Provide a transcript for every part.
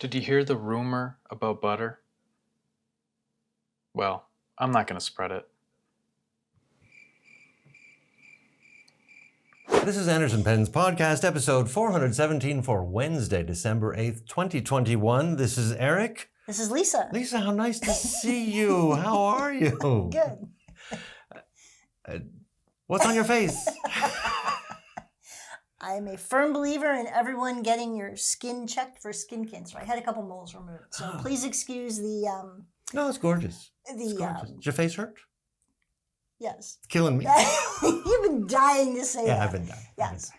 Did you hear the rumor about butter? Well, I'm not going to spread it. This is Anderson Penn's podcast, episode 417 for Wednesday, December 8th, 2021. This is Eric. This is Lisa. Lisa, how nice to see you. How are you? Good. What's on your face? I'm a firm believer in everyone getting your skin checked for skin cancer. I had a couple moles removed, so please excuse the... No, it's gorgeous. It's gorgeous. Does your face hurt? Yes. It's killing me. You've been dying to say that. Yeah, I've been dying. Yes.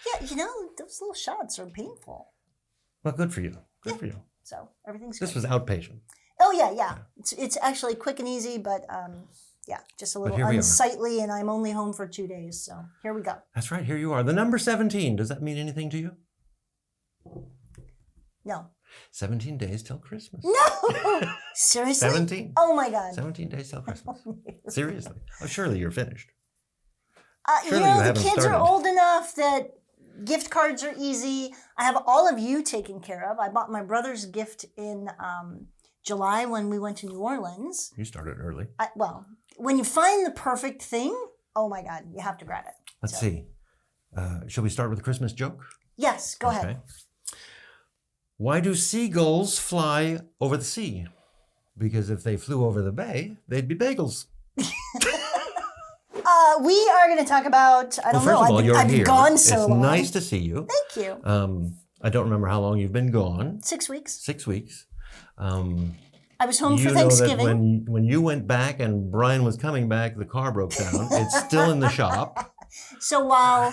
Yeah, you know, those little shots are painful. Well, good for you. Good for you. So everything's good. This was outpatient. Oh, yeah. It's actually quick and easy, but yeah, just a little unsightly, and I'm only home for 2 days, so here we go. That's right, here you are. The number 17, does that mean anything to you? No. 17 days till Christmas. No! Seriously? 17. Oh my God. 17 days till Christmas. Seriously. Oh, surely you're finished. You know, the kids are old enough that gift cards are easy. I have all of you taken care of. I bought my brother's gift in July when we went to New Orleans. You started early. Well, when you find the perfect thing, oh my God, you have to grab it. Let's see. Shall we start with a Christmas joke? Yes, go ahead. Why do seagulls fly over the sea? Because if they flew over the bay, they'd be bagels. We are going to talk about, I don't know, I've gone so long. It's nice to see you. Thank you. I don't remember how long you've been gone. 6 weeks. 6 weeks. I was home for Thanksgiving. You know that when you went back and Brian was coming back, the car broke down. It's still in the shop. So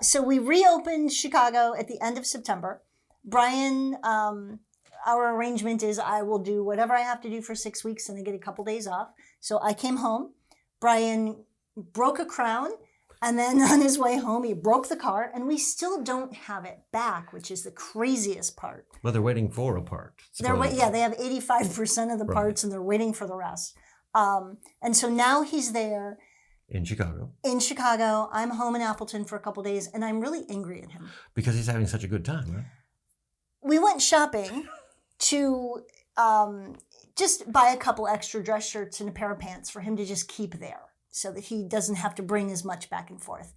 so we reopened Chicago at the end of September. Brian, our arrangement is I will do whatever I have to do for 6 weeks and I get a couple days off. So I came home. Brian broke a crown, and then on his way home, he broke the car, and we still don't have it back, which is the craziest part. Well, they're waiting for a part. They have 85% of the parts, and they're waiting for the rest. And so now he's there. In Chicago. I'm home in Appleton for a couple days, and I'm really angry at him. Because he's having such a good time, right? We went shopping to just buy a couple extra dress shirts and a pair of pants for him to just keep there so that he doesn't have to bring as much back and forth.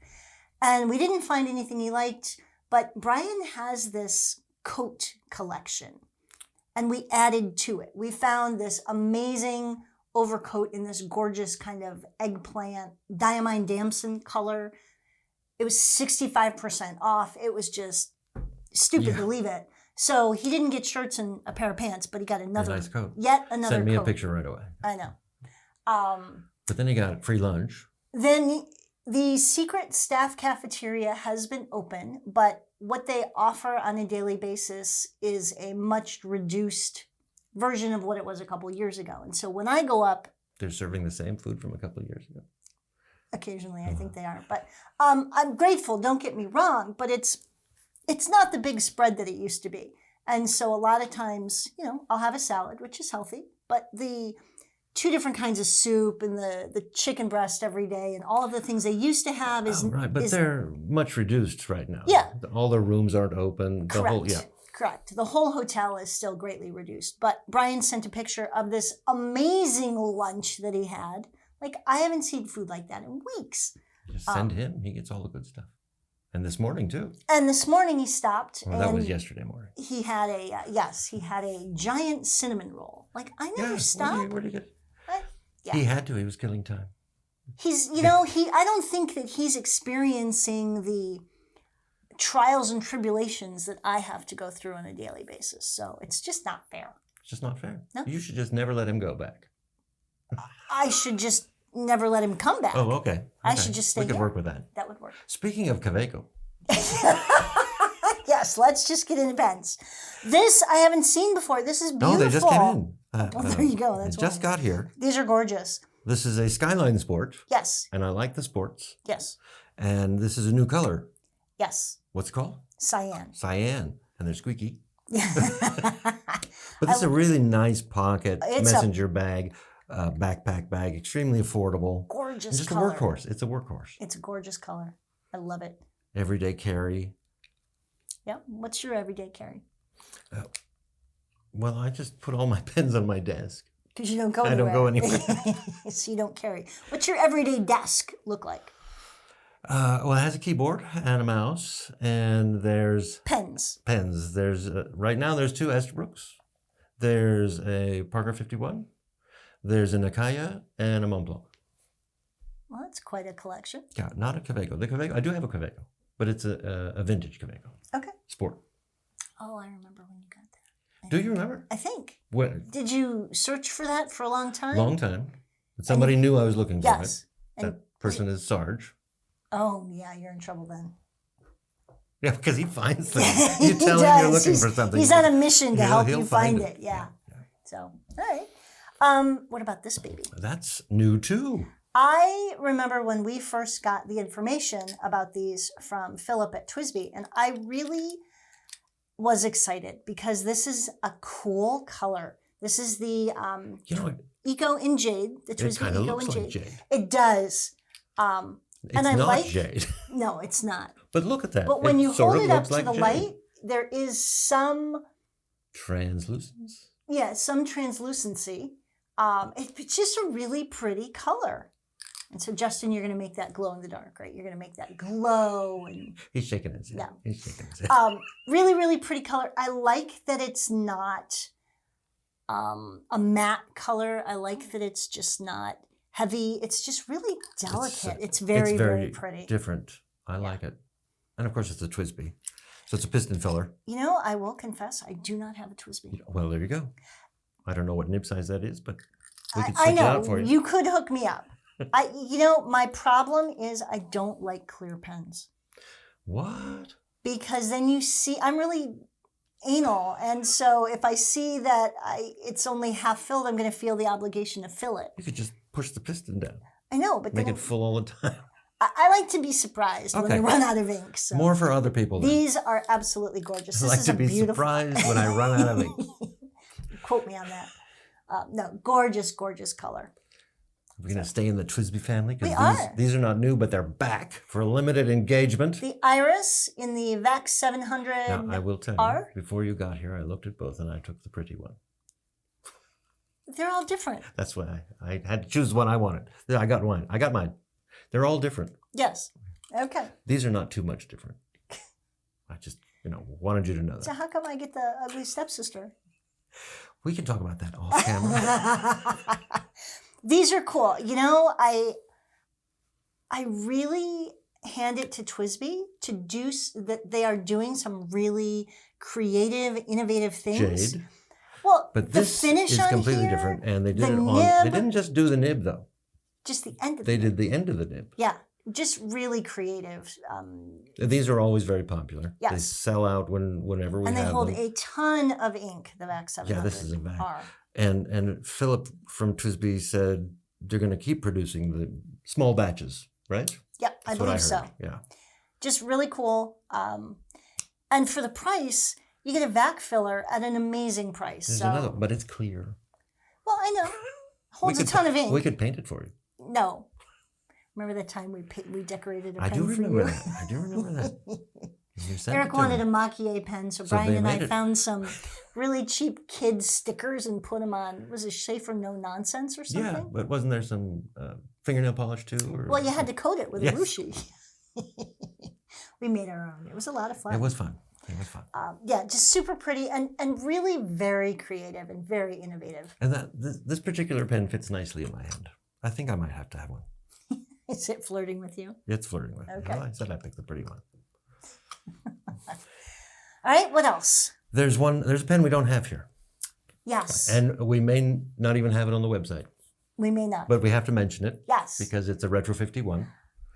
And we didn't find anything he liked, but Brian has this coat collection, and we added to it. We found this amazing overcoat in this gorgeous kind of eggplant, diamine damson color. It was 65% off. It was just stupid to leave it. So he didn't get shirts and a pair of pants, but he got another nice coat. Yet another Send me coat. a picture right away. I know. But then he got free lunch. Then the secret staff cafeteria has been open, but what they offer on a daily basis is a much reduced version of what it was a couple of years ago. And so when I go up... They're serving the same food from a couple of years ago. Occasionally, I think they are. But I'm grateful, don't get me wrong, but it's not the big spread that it used to be. And so a lot of times, you know, I'll have a salad, which is healthy, but the 2 different kinds of soup and the chicken breast every day and all of the things they used to have is... right, but they're much reduced right now. Yeah. All the rooms aren't open. Correct. The whole hotel is still greatly reduced. But Brian sent a picture of this amazing lunch that he had. Like, I haven't seen food like that in weeks. Just send him. He gets all the good stuff. And this morning, too. And this morning he stopped. Well, that was yesterday morning. He had a giant cinnamon roll. Like, I never stopped. Where did he get? He had to. He was killing time. He's, I don't think that he's experiencing the trials and tribulations that I have to go through on a daily basis. So it's just not fair. It's just not fair. No? You should just never let him go back. I should just never let him come back. Oh, okay. I should just stay here. We could work with that. That would work. Speaking of Kaweco. Yes, let's just get into pens. This I haven't seen before. This is beautiful. No, they just came in. Well, there you go. That's just got here. These are gorgeous. This is a Skyline Sport. Yes. And I like the sports. Yes. And this is a new color. Yes. What's it called? Cyan. Cyan. And they're squeaky. Yeah. But this is a really nice pocket messenger bag, backpack bag, extremely affordable. Gorgeous just color. a workhorse. It's a workhorse. It's a gorgeous color. I love it. Everyday carry. Yeah. What's your everyday carry? Well, I just put all my pens on my desk. Because you don't go I anywhere. don't go anywhere. So you don't carry. What's your everyday desk look like? Well, it has a keyboard and a mouse, and there's Pens. pens. There's right now there's 2 Estabrooks. There's a Parker 51. There's an Akaya and a Mont Blanc. Well, that's quite a collection. Yeah, not a Kaweco. The Kaweco, I do have a Kaweco, but it's a vintage Kaweco. Okay. Sport. Oh, I remember when you got that. Do you remember? I think. What? Did you search for that for a long time? Long time. But somebody knew I was looking for Yes. it. That person is Sarge. Oh, yeah, you're in trouble then. Yeah, because he finds things. You He tell him you're does. looking for something. He's on a mission to help he'll you find it. Yeah. So, all right. What about this baby? That's new too. I remember when we first got the information about these from Philip at TWSBI, and I really was excited because this is a cool color. This is the You know what? Eco in Jade, the It TWSBI kind of Eco looks in like Jade. jade. It does. It's and I not like jade. No, it's not. But look at that. But when you sort hold of it up looks to like the jade. light, there is some Translucence. some translucency. It's just a really pretty color. And so, Justin, you're going to make that glow in the dark, right? You're going to make that glow. And He's shaking his head. Yeah. He's shaking his head. really, really pretty color. I like that it's not a matte color. I like that it's just not heavy. It's just really delicate. It's very, very pretty. Different. I like it. And of course, it's a TWSBI. So it's a piston filler. You know, I will confess, I do not have a TWSBI. Well, there you go. I don't know what nib size that is, but we could I switch it know. out for you. You could hook me up. My problem is I don't like clear pens. What? Because then you see, I'm really anal. And so if I see that it's only half filled, I'm going to feel the obligation to fill it. You could just push the piston down. I know, but Make then it full all the time. I like to be surprised when Okay. I run out of ink. So. More for other people then. These are absolutely gorgeous. I This like is to a be beautiful. surprised when I run out of ink. Quote me on that. No, gorgeous, gorgeous color. We're going to stay in the TWSBI family We because are. these are not new, but they're back for a limited engagement. The iris in the VAC 700. Now, I will tell R? you, before you got here, I looked at both and I took the pretty one. They're all different. That's why I had to choose one I wanted. Yeah, I got mine. I got mine. They're all different. Yes. Okay. These are not too much different. I just, wanted you to know So that. how come I get the ugly stepsister? We can talk about that off camera. These are cool. I really hand it to TWSBI to do that. They are doing some really creative, innovative things. Jade. Well, But the this finish is on completely here, different. And they did the it on, nib, they didn't just do the nib though. just the end of They it. did the end of the nib. Yeah, just really creative. These are always very popular. Yes. They sell out whenever we And they have hold them. a ton of ink, the VAC 700 Yeah, this is a VAC. R. And Philip from TWSBI said they're going to keep producing the small batches, right? Yep, I That's what believe so. heard. Yeah. Just really cool. And for the price, you get a VAC filler at an amazing price. There's so, another, but it's clear. well, I know. Holds a could- ton of ink. We could paint it for you. No. Remember the time we decorated a I pen do for remember you? that. I do remember that. You sent Eric it to wanted me. a Mach-E pen, so So Brian they and I made it. found some really cheap kids stickers and put them on. Was it Schaefer No Nonsense or something? Yeah, but wasn't there some fingernail polish too? Or Well, you had to coat it with Yes. a rushi. We made our own. It was a lot of fun. It was fun. It was fun. Yeah, just super pretty and really very creative and very innovative. And this particular pen fits nicely in my hand. I think I might have to have one. Is it flirting with you? It's flirting with me. Okay. Well, I said I picked the pretty one. All right, what else? There's a pen we don't have here. Yes, And we may not even have it on the website. we may not. But we have to mention it Yes, because it's a Retro 51.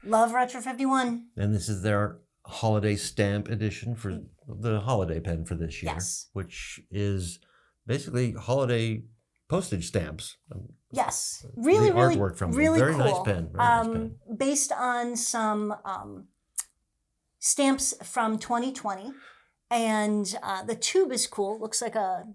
love Retro 51. And this is their holiday stamp edition for the holiday pen for this year. Yes. Which is basically holiday postage stamps. Yes, really, the really, artwork from them. really Very cool. nice pen. Very nice pen. Based on some stamps from 2020, and the tube is cool. Looks like a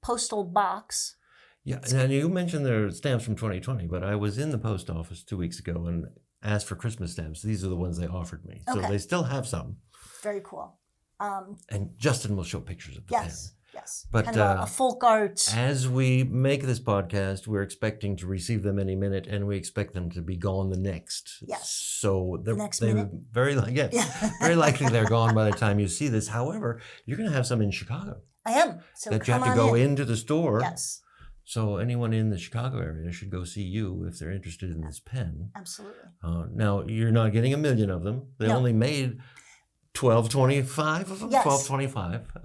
postal box. Yeah, and you mentioned their stamps from 2020, but I was in the post office 2 weeks ago and asked for Christmas stamps. These are the ones they offered me. So Okay. they still have some. Very cool. And Justin will show pictures of the Yes. pen. Yes. But kind of a folk art. as we make this podcast, we're expecting to receive them any minute, and we expect them to be gone the next. Yes. So they're, next they're minute? very very likely they're gone by the time you see this. However, you're going to have some in Chicago I am. So that you come have to on go in. into the store. Yes, So anyone in the Chicago area should go see you if they're interested in this pen. absolutely. Now, you're not getting a million of them. They No. only made 1225 of them. Yes. 1225.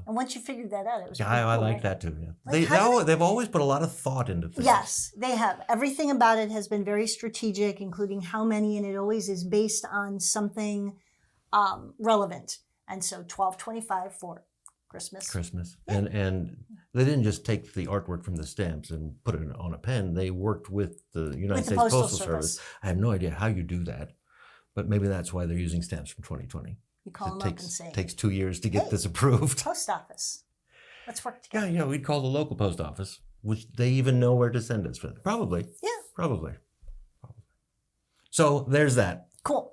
And once you figured that out, it was Yeah, pretty I cool, like right? that too. Yeah. Like, how do They've always put a lot of thought into things. Yes, they have. Everything about it has been very strategic, including how many, and it always is based on something relevant. And so 1225 for Christmas. And they didn't just take the artwork from the stamps and put it on a pen. They worked with the United States Postal Service. I have no idea how you do that, but maybe that's why they're using stamps from 2020. You call them It up and takes say, takes 2 years to get "Hey, this approved. post office, let's work Yeah, together." we'd call the local post office, which they even know where to send us. Probably. Yeah. Probably. So there's that. Cool.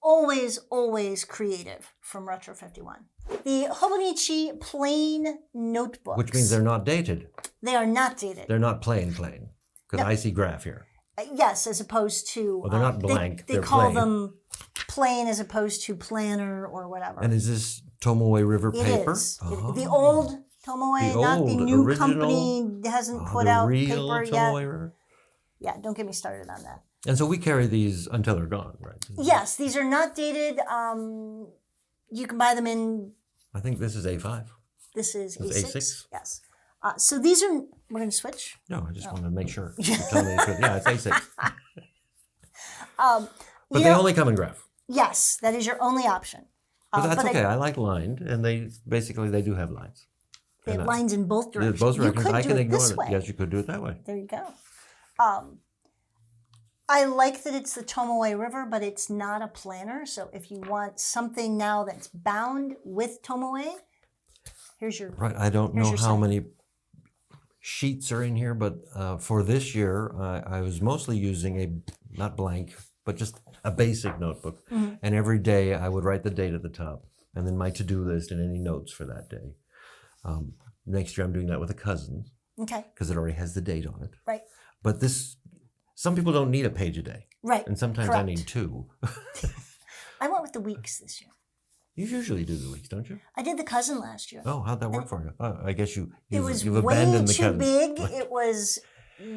Always creative from Retro 51. The Hobonichi plain notebooks. Which means they're not dated. They are not dated. They're not plain. Because No. I see graph here. Yes, as opposed to... Well, they're not blank, They they're call plain. them plain as opposed to planner or whatever. And is this Tomoe River It paper? is. Oh. The old Tomoe, The not the old, new original- company hasn't put the out real paper Tomoe yet. River? Yeah, don't get me started on that. And so we carry these until they're gone, right? Yes, these are not dated. You can buy them in... I think this is A5. This is This A6. is A6? Yes. So these are... We're going to switch. No, I just wanted to make sure. You're telling me the truth. Yeah, it's A6. But You they know- only come in graph. Yes, that is your only option. But that's but okay. I like lined, and they do have lines. They have And lines in both They're directions. both You directions. could I do can it ignore this it. way. Yes, you could do it that way. There you go. I like that it's the Tomoe River, but it's not a planner. So if you want something now that's bound with Tomoe, here's your... Right. I don't Here's know your how site. many sheets are in here, but for this year, I was mostly using a, not blank, but just a basic notebook. Mm-hmm. And every day I would write the date at the top and then my to-do list and any notes for that day. Next year I'm doing that with a cousin Okay, because it already has the date on it. right, But some people don't need a page a day. right. And sometimes I correct. need two. I went with the weeks this year. You usually do the weeks, don't you? I did the cousin last year. Oh, how'd that work for you? Oh, I guess It you've was abandoned way the too cousin. big. It was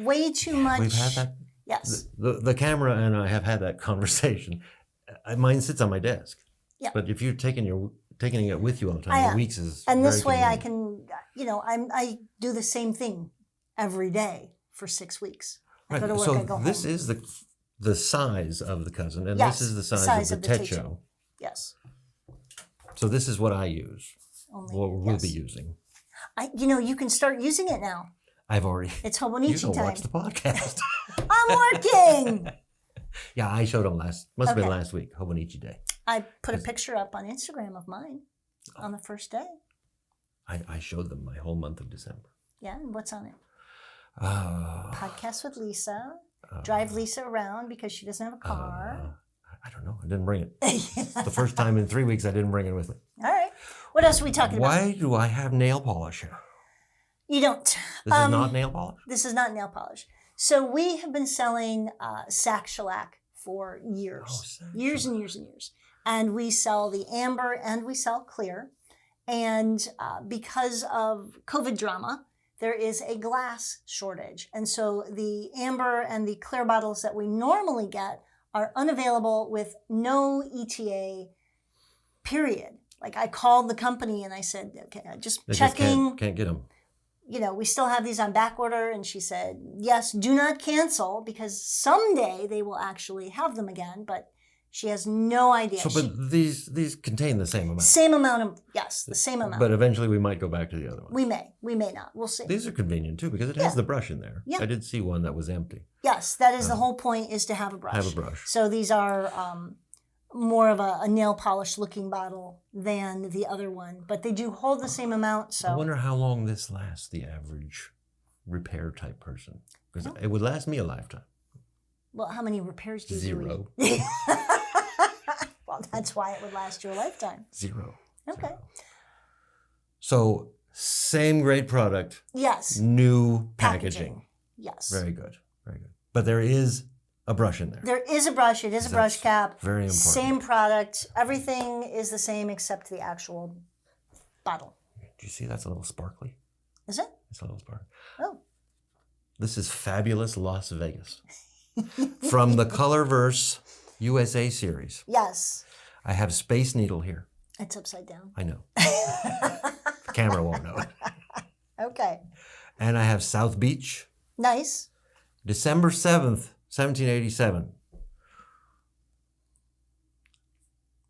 way too much. We've had that. Yes. The camera and I have had that conversation. Mine sits on my desk. Yeah. But if you're taking it with you all the I time, am. the weeks is And this very way I convenient. can, I do the same thing every day for 6 weeks. I go to work, so I go this home. is the size of the cousin, and Yes, this is the the size, size of of the the techo. Yes. So this is what I use. Only, What we'll be yes. using. You can start using it now. I've already. It's You Hobonichi don't time. watch the podcast. I'm working. Yeah, I showed them must have been Okay. last week, Hobonichi Day. I put a picture up on Instagram of mine on the first day. I showed them my whole month of December. Yeah, and what's on it? Uh, Podcast with Lisa. Drive Lisa around because she doesn't have a car. I don't know. I didn't bring it. The first time in 3 weeks I didn't bring it with me. All right. What else are we talking about? Why do I have nail polish here? You don't. This is not nail polish? This is not nail polish. So we have been selling Sac Shellac for years. Sac Years and years and years. And we sell the amber and we sell clear. And because of COVID drama, there is a glass shortage. And so the amber and the clear bottles that we normally get are unavailable with no ETA, period. Like I called the company and I said, okay, just They checking. just can't get them. We still have these on back order. And she said, yes, do not cancel because someday they will actually have them again. But she has no idea. So, but these contain the same amount. Same amount of, yes, the same amount. But eventually we might go back to the other one. we may not. We'll see. These are convenient too because it has Yeah. the brush in there. Yeah. I did see one that was empty. Yes, that is the whole point, is to have a brush. Have a brush. So these are more of a nail polish looking bottle than the other one, but they do hold the same amount. I So wonder how long this lasts the average repair type person. Because it would last me a lifetime. well, how many repairs do you Zero. do? Well, that's why it would last you a lifetime. Zero. Okay. So same great product, Yes. new packaging. Yes. Very good. Very good. But there is a brush in there. There is a brush. It is a brush cap. Very important. Same product. Everything is the same except the actual bottle. Do you see that's a little sparkly? Is it? It's a little sparkly. Oh. This is fabulous Las Vegas. From the Colorverse USA Series. Yes. I have Space Needle here. It's upside down. I know. The camera won't know it. Okay. And I have South Beach. Nice. December 7th, 1787.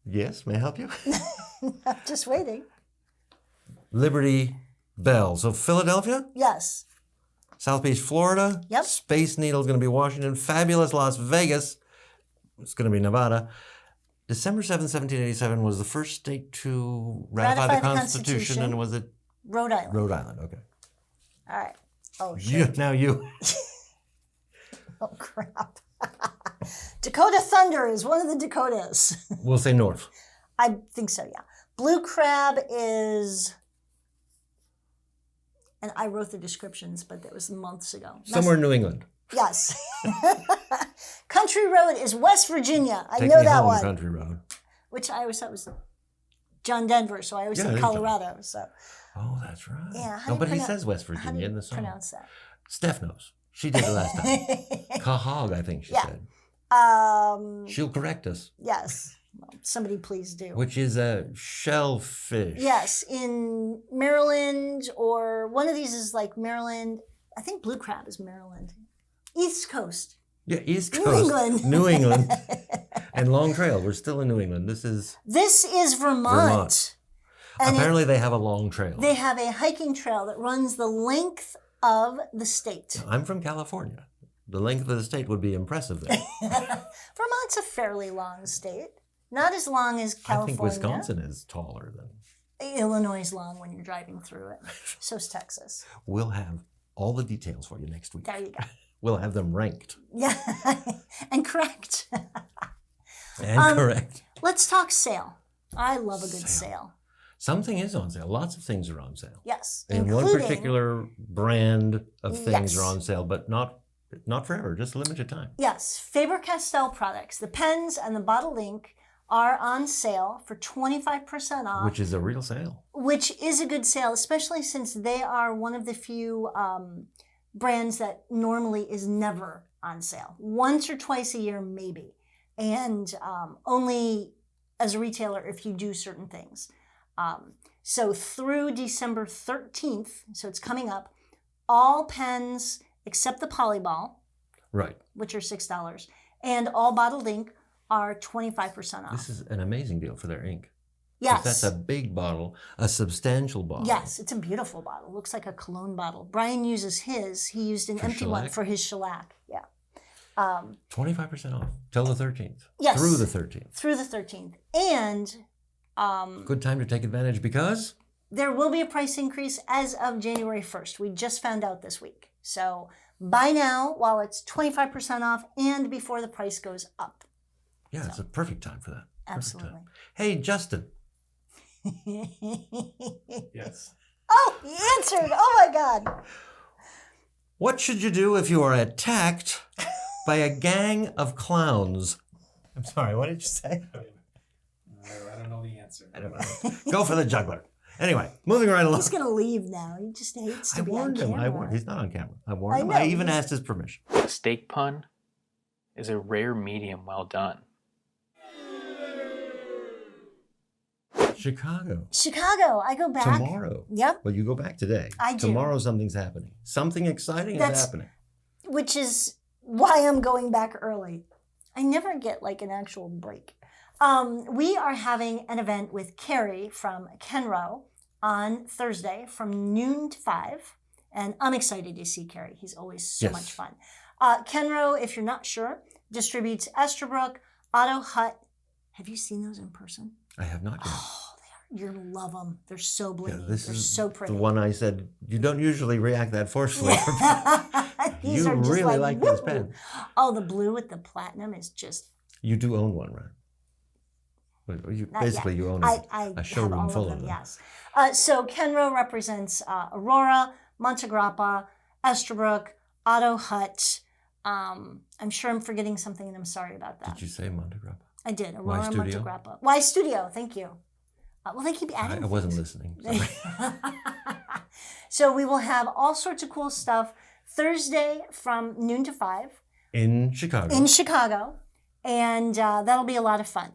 Yes, may I help you? I'm just waiting. Liberty Bell. So Philadelphia, Yes. South Beach, Florida. Yep. Space Needle is going to be Washington. Fabulous Las Vegas. It's going to be Nevada. December 7th, 1787 was the first state to ratify the Constitution. And was it? Rhode Island. Rhode Island, okay. All right. Oh, shit. Now you. Oh, crap. Dakota Thunder is one of the Dakotas. We'll say north. I think so, yeah. Blue Crab is... And I wrote the descriptions, but that was months ago. Somewhere in New England. Yes. Country Road is West Virginia. I Take know me that home, one. Country Road. Which I always thought was John Denver, so I always Yeah, said it is Colorado. So Oh, that's right. Yeah, how No, do but you he pronounce- says West how do Virginia in you the song. pronounce that? Steph knows. She did it last time. Cahog, I think she Yeah. said. She'll correct us. Yes. Well, somebody please do. Which is a shellfish. Yes, in Maryland, or one of these is like Maryland. I think blue crab is Maryland. East Coast. Yeah, East New Coast. England. New England. And Long Trail. We're still in New England. This is This is Vermont. Vermont. And Apparently they have a long trail. they have a hiking trail that runs the length of the state. I'm from California. The length of the state would be impressive there. Vermont's a fairly long state. Not as long as California. I think Wisconsin is taller than. Illinois is long when you're driving through it. So's Texas. We'll have all the details for you next week. There you go. We'll have them ranked. Yeah, and correct. And correct. Let's talk sale. I love a good sale. Something is on sale. Lots of things are on sale. Yes, And one including- particular brand of things Yes. are on sale, but not forever, just a limited time. Yes, Faber-Castell products. The pens and the bottle ink are on sale for 25% off. Which is a real sale. Which is a good sale, especially since they are one of the few brands that normally is never on sale. Once or twice a year, maybe. And only as a retailer if you do certain things. So through December 13th, so it's coming up, all pens except the Polyball, Right. which are $6, and all bottled ink are 25% off. This is an amazing deal for their ink. 'Cause Yes. That's a big bottle, a substantial bottle. Yes, it's a beautiful bottle. Looks like a cologne bottle. Brian uses his. He used an For empty one shellac? for his shellac. Yeah. 25% off till the 13th. Yes. Through the 13th. Through the 13th. And Good time to take advantage because there will be a price increase as of January 1st. We just found out this week. So buy now while it's 25% off and before the price goes up. yeah, it's a perfect time for that. Perfect Absolutely. time. Hey, Justin. Yes. Oh, he answered. Oh my God. What should you do if you are attacked by a gang of clowns? I'm sorry, what did you say? I don't know the answer. I don't know. Go for the juggler. Anyway, moving right along. He's going to leave now. He just hates to I be on warned him. camera. I warned. He's not on camera. I warned I him. know, I even he's- asked his permission. Steak pun is a rare medium well done. Chicago. Chicago. I go back. Tomorrow. Yep. Well, you go back today. I do. Tomorrow something's happening. Something exciting That's- is happening. Which is why I'm going back early. I never get like an actual break. We are having an event with Cary from Kenro on Thursday from noon to 5. And I'm excited to see Cary. He's always so Yes. much fun. Kenro, if you're not sure, distributes Estabrook, Auto Hut. Have you seen those in person? I have not yet. Oh, you're going to love them. They're so blingy. Yeah, this They're is so pretty. the one I said, you don't usually react that forcefully. These You are just really like this woo. pen. Oh, the blue with the platinum is just You do own one, right? Basically, you own I a showroom have all full of them. them. Yes. So Kenro represents Aurora, Montegrappa, Estabrook, Otto Hutt. I'm sure I'm forgetting something, and I'm sorry about that. Did you say Montegrappa? I did. Aurora, Studio? Montegrappa. Y Studio. Thank you. Well, they keep adding. I wasn't listening. Sorry. So we will have all sorts of cool stuff Thursday from noon to 5 In Chicago. in Chicago, and that'll be a lot of fun.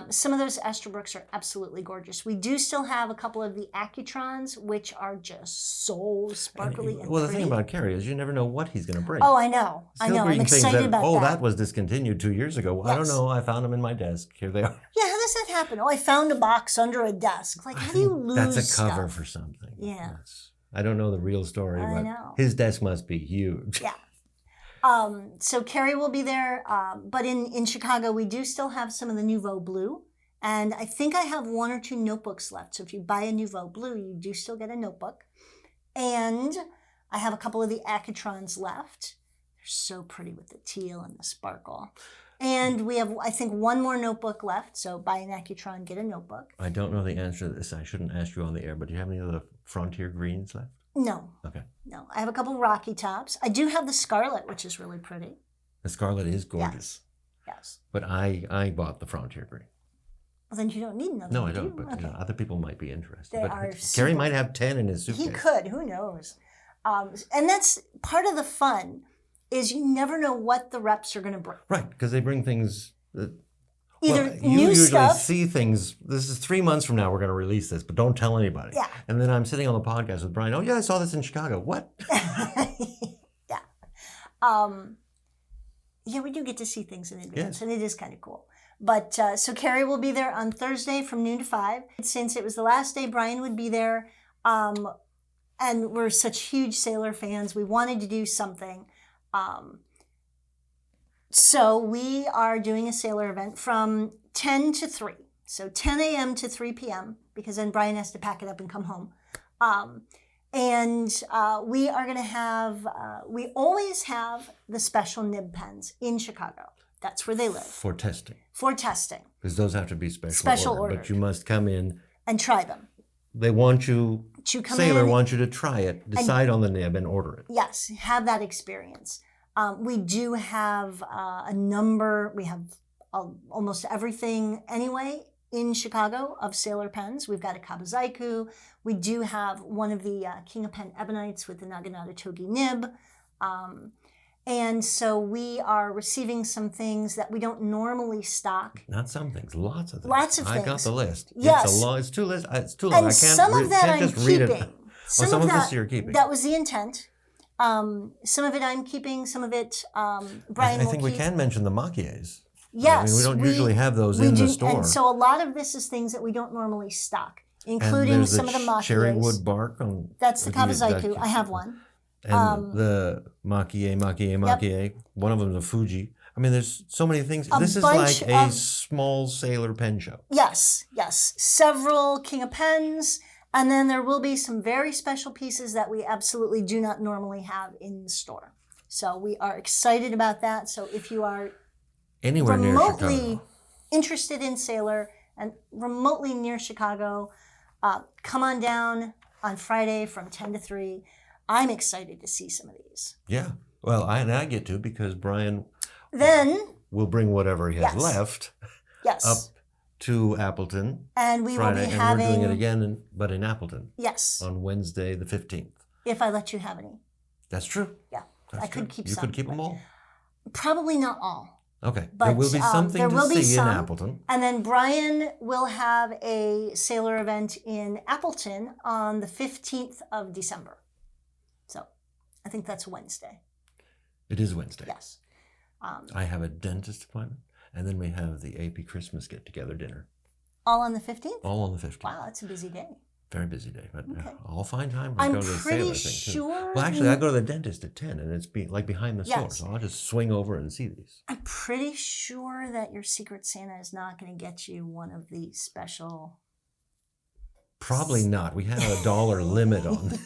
Some of those Estabrooks are absolutely gorgeous. We do still have a couple of the Accutrons, which are just so sparkly and Well, the pretty. thing about Cary is you never know what he's going to bring. Oh, I know. I He'll know. I'm bring things excited about oh, that. that was discontinued 2 years ago. I don't Yes. know. I found them in my desk. Here they are. Yeah, how does that happen? Oh, I found a box under a desk. Like, how do you lose That's a cover stuff? for something. Yeah. I don't know the real story, I but know. his desk must be huge. Yeah. So Cary will be there, but in Chicago, we do still have some of the Nouveau Blue. And I think I have 1 or 2 notebooks left. So if you buy a Nouveau Blue, you do still get a notebook. And I have a couple of the Accutrons left. They're so pretty with the teal and the sparkle. And we have, I think, 1 more notebook left. So buy an Accutron, get a notebook. I don't know the answer to this. I shouldn't ask you on the air, but do you have any of the Frontier Greens left? No. Okay. No. I have a couple Rocky Tops. I do have the Scarlet, which is really pretty. The Scarlet is gorgeous. Yes. But I bought the Frontier Green. Well, then you don't need another No, one, I do don't, you? but Okay. other people might be interested. They But are Cary super- might have 10 in his suitcase. He could. Who knows? And that's part of the fun is you never know what the reps are going to bring. Right, because they bring things that... Either well, you new usually stuff. see things, this is 3 months from now we're going to release this, but don't tell anybody. Yeah. And then I'm sitting on the podcast with Brian, oh yeah, I saw this in Chicago. What? Yeah. Yeah, we do get to see things in advance, Yes. and it is kind of cool. But so Cary will be there on Thursday from noon to 5. Since it was the last day, Brian would be there. And we're such huge Sailor fans. We wanted to do something. So we are doing a Sailor event from 10 to 3. So 10 a.m. to 3 p.m. because then Brian has to pack it up and come home. And we are going to have, we always have the special nib pens in Chicago. That's where they live. For testing. For testing. Because those have to be special, Special ordered. ordered. But you must come in. And try them. They want you, To come Sailor in, wants you to try it, decide on the nib, and order it. yes, have that experience. We do have a number, we have almost everything anyway in Chicago of Sailor pens. We've got a Kabazaiku. We do have one of the King of Pen Ebonites with the Naginata Togi nib. And so we are receiving some things that we don't normally stock. Not some things, lots of things. Lots of I got things. the list. Yes. It's too long. It's too long. And I can't, some of that can't I'm just read keeping. it. Some of that, this you're keeping. That was the intent. Some of it I'm keeping. Some of it Brian I will think we keep. can mention the maquies. Yes. we don't usually have those in the store. And so a lot of this is things that we don't normally stock, And including there's some of the maquies. cherry wood bark. On, That's the what do you- Kabazaiku. I have one. And the makie. One of them is a Fuji. I mean, there's so many things. A This is bunch like a of- small Sailor pen show. Yes, yes. Several King of Pens. And then there will be some very special pieces that we absolutely do not normally have in the store. So we are excited about that. So if you are Anywhere near remotely Chicago. interested in Sailor and remotely near Chicago, come on down on Friday from 10 to 3. I'm excited to see some of these. Yeah. Well, I get to because Brian Then, will bring whatever he has Yes. left yes. up to Appleton And we Friday, will be and having, we're doing it again, but in Appleton yes, on Wednesday the 15th. if I let you have any. That's true. Yeah, That's I could true. keep You some. could keep them all. Probably not all. Okay. But, there will be something there to will be see in some. Appleton. And then Brian will have a Sailor event in Appleton on the 15th of December. So I think that's Wednesday. It is Wednesday. Yes. I have a dentist appointment, and then we have the AP Christmas get-together dinner. All on the 15th? All on the 15th. Wow, that's a busy day. Very busy day, but Okay. I'll find time to I'm go to the pretty Sailor thing too. sure Well, actually, I go to the dentist at 10, and it's like behind the store, Yes. so I'll just swing over and see these. I'm pretty sure that your Secret Santa is not going to get you one of the special. Probably not. We have a $1 limit on them.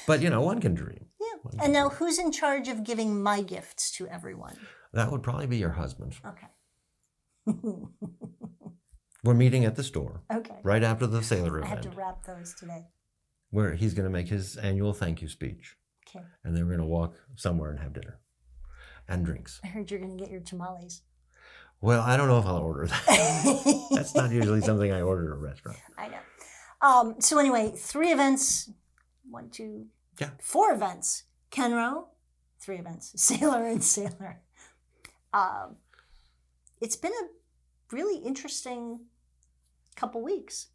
But, one can dream. Yeah. And now, who's in charge of giving my gifts to everyone? That would probably be your husband. Okay. We're meeting at the store Okay. right after the sailor I have event, to wrap those today. where he's going to make his annual thank you speech. Okay. And then we're going to walk somewhere and have dinner and drinks. I heard you're going to get your tamales. Well, I don't know if I'll order that. That's not usually something I order at a restaurant. I know. So anyway, 3 events. 1, 2, Yeah. 4 events. Kenro, 3 events. Sailor and Sailor. It's been a really interesting couple weeks.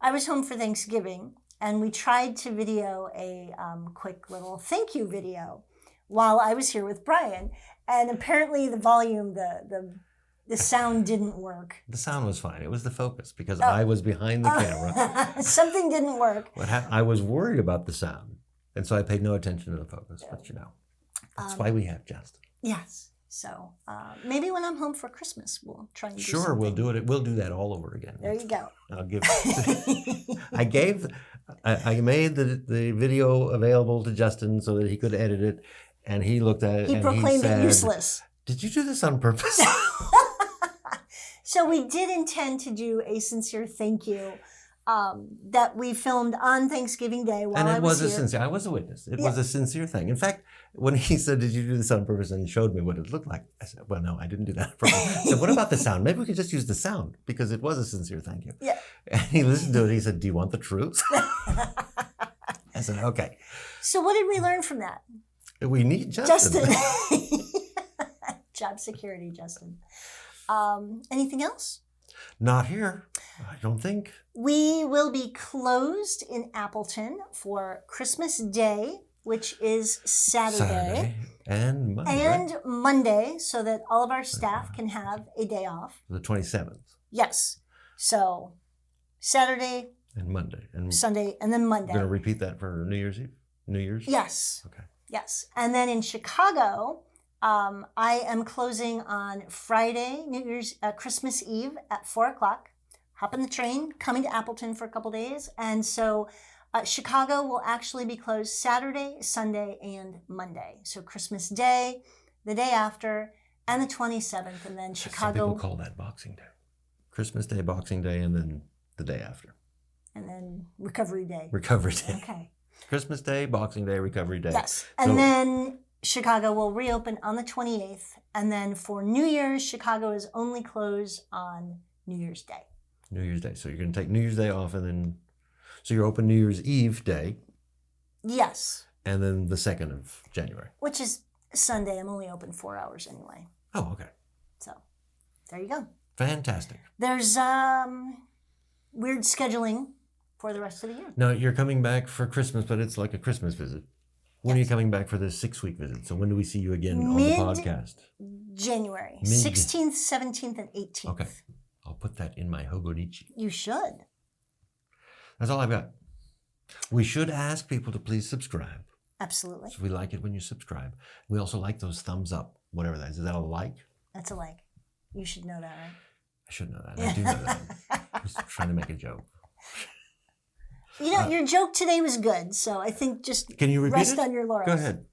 I was home for Thanksgiving, and we tried to video a quick little thank you video while I was here with Brian. And apparently the volume, the sound didn't work. The sound was fine. It was the focus because I was behind the camera. Something didn't work. I was worried about the sound, and so I paid no attention to the focus. But you know, that's why we have Justin. Yes. So maybe when I'm home for Christmas, we'll try and do Sure, something. we'll do it. We'll do that all over again. There you go. I'll give. I made the video available to Justin so that he could edit it, and he looked at it He and proclaimed he said, it useless. "Did you do this on purpose?" So we did intend to do a sincere thank you that we filmed on Thanksgiving Day while And I it was was here. a sincere. I was a witness. It was a sincere thing. In fact, when he said, "Did you do this on purpose?" and showed me what it looked like, I said, "Well, no, I didn't do that on purpose." I said, "What about the sound? Maybe we could just use the sound because it was a sincere thank you." Yeah. And he listened to it. He said, "Do you want the truth?" I said, "Okay." So what did we learn from that? We need Justin. Justin. Job security, Justin. Anything else? Not here. I don't think. We will be closed in Appleton for Christmas Day, which is Saturday. And Monday. And Monday, so that all of our staff can have a day off. The 27th. Yes. So Saturday, And Monday. And Sunday, and then Monday. we're going to repeat that for New Year's Eve? New Year's? Yes. Okay. Yes. And then in Chicago, I am closing on Friday, Christmas Eve at 4:00. Hop on the train, coming to Appleton for a couple days. And so Chicago will actually be closed Saturday, Sunday, and Monday. So Christmas Day, the day after, and the 27th. And then Chicago. Some people call that Boxing Day. Christmas Day, Boxing Day, and then the day after. And then Recovery Day. Recovery Day. Okay. Christmas Day, Boxing Day, Recovery Day. Yes. And then Chicago will reopen on the 28th. And then for New Year's, Chicago is only closed on New Year's Day. New Year's Day. So you're going to take New Year's Day off and then... So you're open New Year's Eve day. Yes. And then the 2nd of January. Which is Sunday. I'm only open 4 hours anyway. Oh, okay. So there you go. Fantastic. There's weird scheduling for the rest of the year. Now, you're coming back for Christmas, but it's like a Christmas visit. When are you coming back for this 6-week visit? So when do we see you again on the podcast? January. 16th, 17th, and 18th. Okay. I'll put that in my Hobonichi. You should. That's all I've got. We should ask people to please subscribe. Absolutely. So we like it when you subscribe. We also like those thumbs up, whatever that is. Is that a like? That's a like. You should know that, right? I should know that. I do know that. I was trying to make a joke. You know, your joke today was good, so I think just Can you repeat rest it? on your laurels. Go ahead.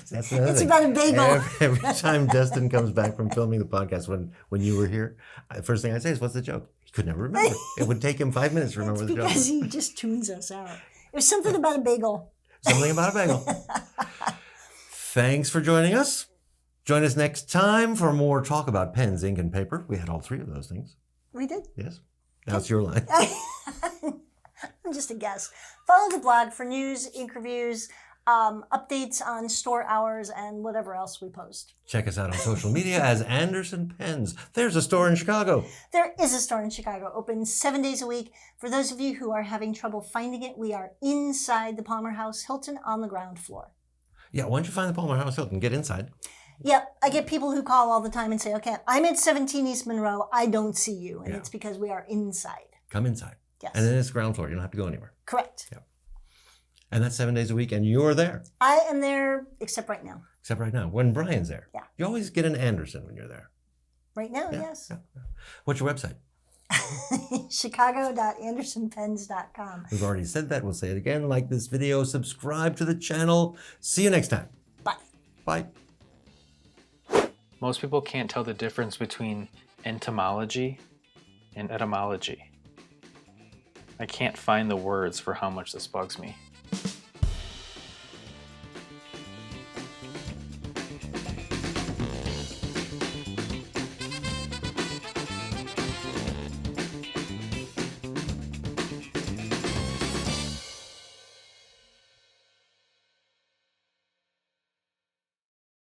That's It's about a bagel. Every time Justin comes back from filming the podcast when you were here, the first thing I say is, "What's the joke?" He could never remember. It would take him 5 minutes to remember It's the joke. because he just tunes us out. It was something about a bagel. Something about a bagel. Thanks for joining us. Join us next time for more talk about pens, ink, and paper. We had all 3 of those things. We did. Yes. Now it's your line. I'm just a guest. Follow the blog for news, ink reviews, updates on store hours, and whatever else we post. Check us out on social media as Anderson Pens. There's a store in Chicago. There is a store in Chicago, open 7 days a week. For those of you who are having trouble finding it, we are inside the Palmer House Hilton on the ground floor. Yeah, once you find the Palmer House Hilton, get inside. Yep, I get people who call all the time and say, okay, I'm at 17 East Monroe. I don't see you. And it's because we are inside. Come inside. Yes. And then it's ground floor. You don't have to go anywhere. Correct. Yep. And that's 7 days a week, and you're there. I am there, except right now. Except right now, when Brian's there. Yeah. You always get an Anderson when you're there. Right now, yes. Yeah. What's your website? Chicago.andersonpens.com. We've already said that. We'll say it again. Like this video, subscribe to the channel. See you next time. Bye. Bye. Most people can't tell the difference between entomology and etymology. I can't find the words for how much this bugs me.